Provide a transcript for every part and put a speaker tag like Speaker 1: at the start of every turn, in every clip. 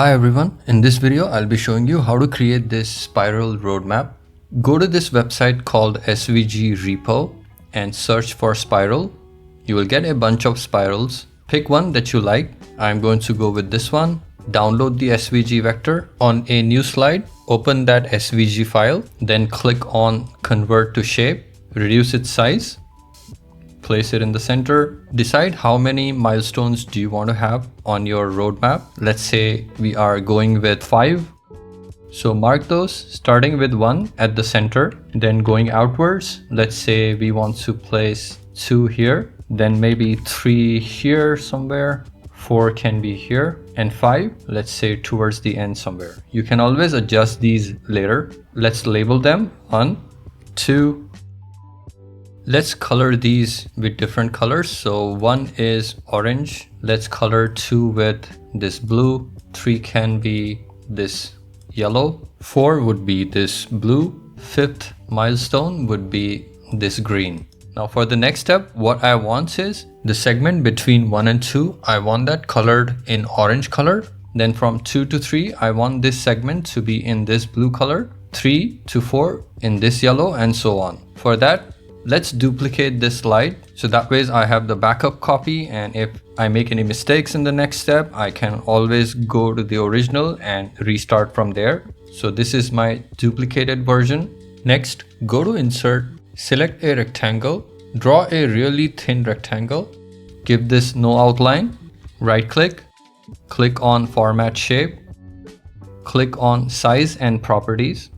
Speaker 1: Hi everyone, in this video I'll be showing you how to create this spiral roadmap. Go to this website called SVG repo and search for spiral. You will get a bunch of spirals. Pick one that you like. I'm going to go with this one. Download the SVG vector. On a new slide, open that SVG file, then click on convert to shape, reduce its size. Place it in the center. Decide how many milestones do you want to have on your roadmap. Let's say we are going with 5. So mark those, starting with 1 at the center, then going outwards. Let's say we want to place 2 here, then maybe 3 here somewhere, 4 can be here, and 5, let's say towards the end somewhere. You can always adjust these later. Let's label them 1, 2. Let's color these with different colors. So 1 is orange. Let's color 2 with this blue. 3 can be this yellow. 4 would be this blue. 5th milestone would be this green. Now for the next step, what I want is the segment between 1 and 2. I want that colored in orange color. Then from 2 to 3, I want this segment to be in this blue color. 3 to 4 in this yellow, and so on. For that, let's duplicate this slide, so that way I have the backup copy, and if I make any mistakes in the next step, I can always go to the original and restart from there. So this is my duplicated version. Next, go to insert, select a rectangle, draw a really thin rectangle, give this no outline, right click, click on format shape, click on size and properties.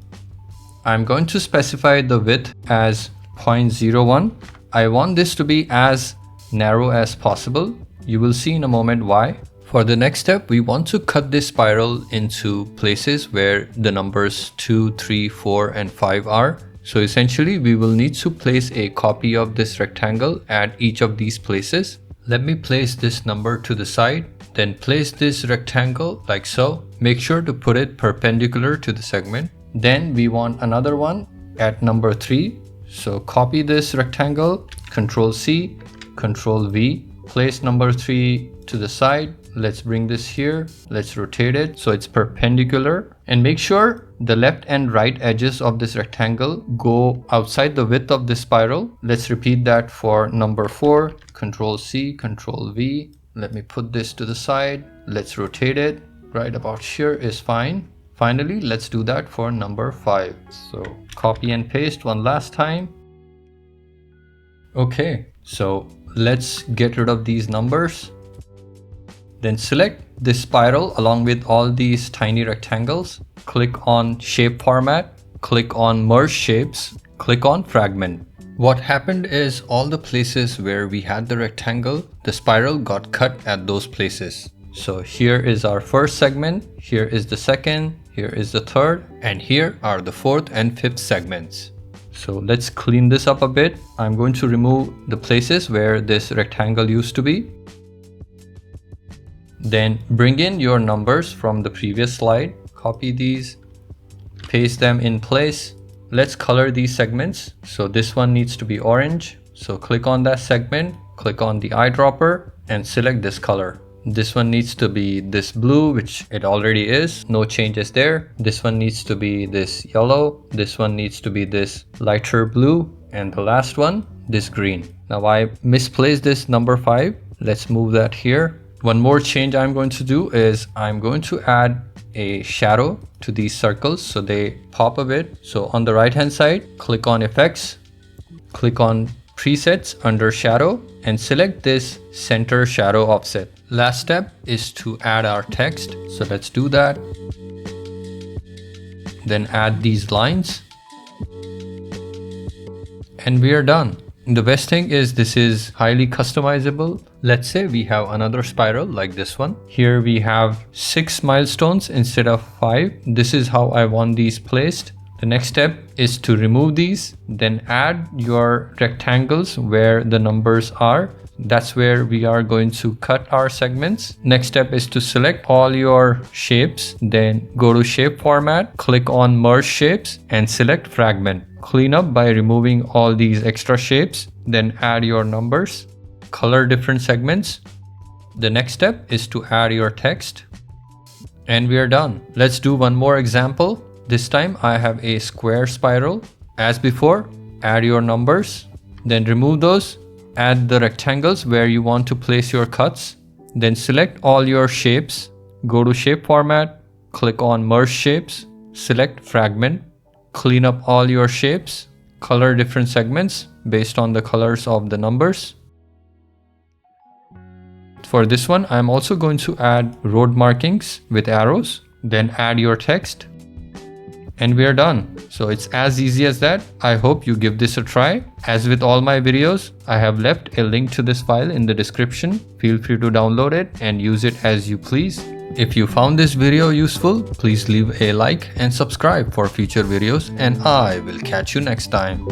Speaker 1: I'm going to specify the width as 0.01. I want this to be as narrow as possible. You will see in a moment why. For the next step, we want to cut this spiral into places where the numbers 2, 3, 4, and 5 are. So essentially, we will need to place a copy of this rectangle at each of these places. Let me place this number to the side, then place this rectangle like so. Make sure to put it perpendicular to the segment. Then we want another one at number 3. So copy this rectangle, Control C, Control V, place number 3 to the side. Let's bring this here. Let's rotate it so it's perpendicular, and make sure the left and right edges of this rectangle go outside the width of this spiral. Let's repeat that for number 4, Control C, Control V. Let me put this to the side. Let's rotate it. Right about here is fine. Finally, let's do that for number 5. So copy and paste one last time. Okay, so let's get rid of these numbers. Then select this spiral along with all these tiny rectangles. Click on shape format, click on merge shapes, click on fragment. What happened is all the places where we had the rectangle, the spiral got cut at those places. So here is our first segment, here is the second, here is the third, and here are the 4th and 5th segments. So let's clean this up a bit. I'm going to remove the places where this rectangle used to be. Then bring in your numbers from the previous slide. Copy these, paste them in place. Let's color these segments. So this one needs to be orange. So click on that segment, click on the eyedropper, and select this color. This one needs to be this blue, which it already is. No changes there. This one needs to be this yellow. This one needs to be this lighter blue. And the last one, this green. Now I misplaced this number 5. Let's move that here. One more change I'm going to do is I'm going to add a shadow to these circles so they pop a bit. So on the right hand side, click on effects, click on presets under shadow, and select this center shadow offset. Last step is to add our text. So let's do that. Then add these lines. And we are done. The best thing is this is highly customizable. Let's say we have another spiral like this one. Here we have 6 milestones instead of 5. This is how I want these placed. The next step is to remove these, then add your rectangles where the numbers are. That's where we are going to cut our segments. Next step is to select all your shapes, then go to shape format, click on merge shapes, and select fragment. Clean up by removing all these extra shapes, then add your numbers, color different segments. The next step is to add your text. And we are done. Let's do one more example. This time I have a square spiral. As before, add your numbers, then remove those, add the rectangles where you want to place your cuts, then select all your shapes, go to shape format, click on merge shapes, select fragment, clean up all your shapes, color different segments based on the colors of the numbers. For this one, I'm also going to add road markings with arrows, then add your text, and we are done. So it's as easy as that. I hope you give this a try. As with all my videos, I have left a link to this file in the description. Feel free to download it and use it as you please. If you found this video useful, please leave a like and subscribe for future videos, and I will catch you next time.